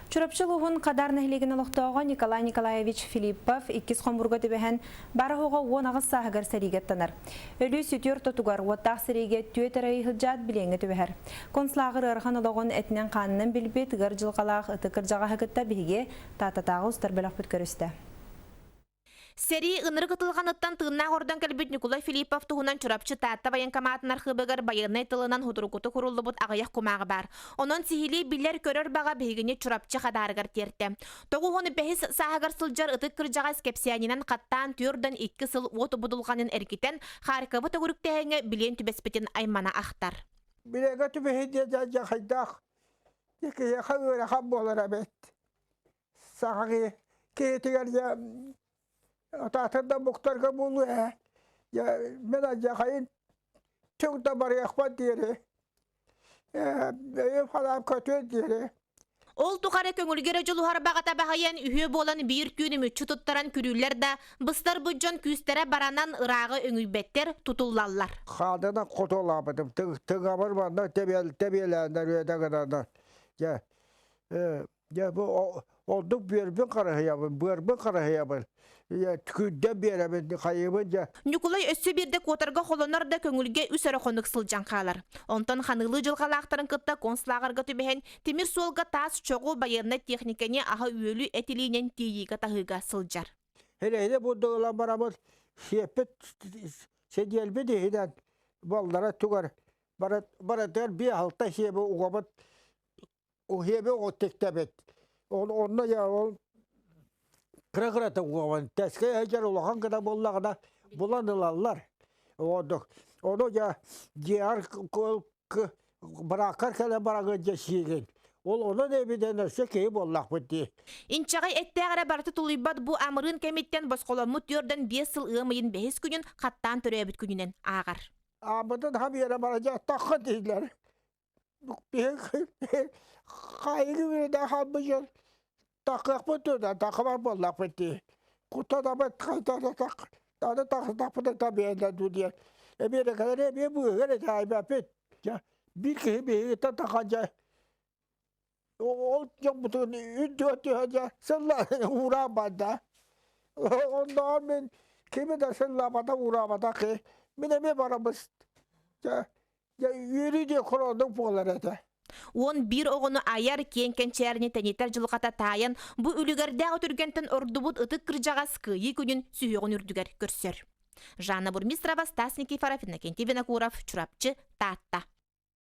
Чурапчылығын қадар нәхілеген ұлықтауға Николай Николаевич Филиппов 2 қомбұрға төбәхен барығуға 10 ағыз сағығар сәригеттанар. Өлі сүтер тұтуғар оттақ сәриге түйетірі ғылжат білеңі төбәхер. Консылағыр ұрған ұлығын әтінен қанының білбет ғыр жылғалақ ұтықыр жаға ғығытта біге тататағы ұстар бөліқ бүткөрісті. Сери ыныры кытылғаныттан тыыннақ ордан кәлбет Николай Филиппов туғынан чурапчы таатта баян камаатын архыбығыр баянай тылынан худурукуты құрулы бұд ағаяқ кумағы бар. Онын сихили билер көрір баға бейгіне чурапчы қадарығыр терті. Тоғы оны бәхіс сағығыр сылжар ұтық кіржаға скепсиянинан қаттан түрден 2 сыл оты бұдылғанын әркетен қарқыбы тұғырықтайыңы білен түбеспетін аймана ақтар. Білеге түбехеде жақайдақ, екеге қағыры қап болыр әбет. Сағығы кейтігер Татырда мұқтарға болу мен жақайын түңді бар еқпат дері. Өйіп қалап көтөй дері. Ол тұқары көңілгері жылуғар бағата бағайын үйе болан бейір күнімі чүтіттаран күрілер да, бұстар бұджан күстері баранан ұрағы өңілбеттер тұтылалар. Қадына құтылабыдым, түңабыр банда тебеләндер өйдіғыданы. Бұл олдық бөрбін қарахиябын. Түкүдден беремін қайыбын жа. Николай өссі берді көтіргі қолынар да көңілге үсірі қонық сылжан қалар. Онтан қанылы жылғалақтарын қытта консулағырға түбеген темір солға тас чоғу байырны техникіне аға өлі әтелейнен тейігі тағыға сылжар. Hele бұдығылан барамыз шепет седелбі дейден балдара түгір. Баратығар бей алта шебі ұғамын ұхебі оттектебет. Онына я ол Қыры-қыраты ұғаван, тәске әжер ұлаған қыда болағына бұлан ұлалар. Оны жеар барақар кәлі барағы жешеген. Ол оны небеден өсе кейі болақ бұдды. Инчағай әттәғара барты тұлайбад бұ амырын кәметтен басқоламыт өрден 5 сыл ұғымайын 5 күнін қаттан түрәбіт күнінен ағар. Амыдың хам ері баража тақы дейділер. Қайығы берді хамы жер. Тақық бұтыда, тақы бар болақ бұтты. Құттада бұт қайтады тақ. Тағы тақы бұтын табиғында дүдер. Әбері қадыр әбе бұғыр әті айба пет. Bir kere bir tatakanca o çok bütün ündüğünce sırla uğramadı. Ondan ben kimi de sırlamada uğramadı ki mineme varamız. Ya yürüdü kuraldık boğulara. Он bir oğunu ayar kenken çerini teniter жылқата тайын bu үлігерді өтіргентін ордубут ытык кыржаға скıyı күнін сүйеғын үрдігер көрсер. Жанна Бурмистрова, Стас Никифоров, Иннокентий Винокуров, Чурапчы, Татта.